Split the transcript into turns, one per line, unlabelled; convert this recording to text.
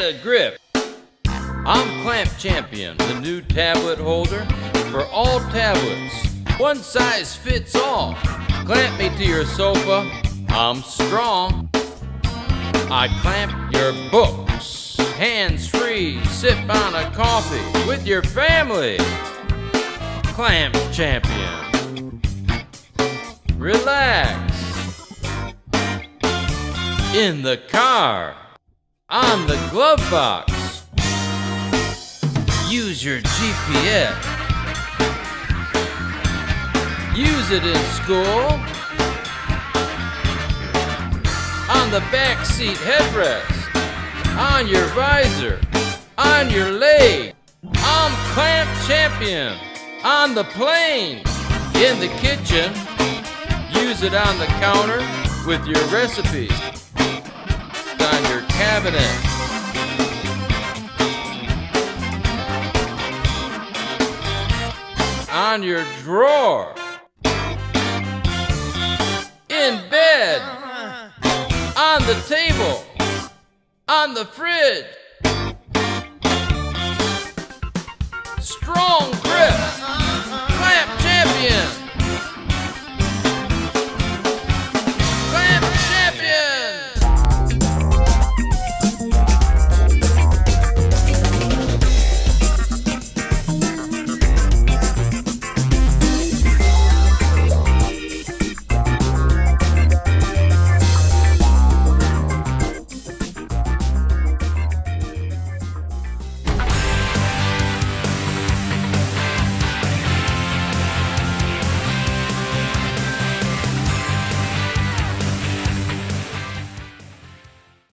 get a grip. I'm Clamp Champion, the new tablet holder for all tablets. One size fits all. Clamp me to your sofa, I'm strong. I clamp your books, hands-free, sip on a coffee with your family. Clamp Champion. Relax. In the car, on the glove box. Use your GPS. Use it in school. On the back seat headrest. On your visor. On your leg. I'm Clamp Champion. On the plane. In the kitchen. Use it on the counter with your recipes. On your cabinet. On your drawer. In bed. On the table. On the fridge. Strong grip. Clamp Champion.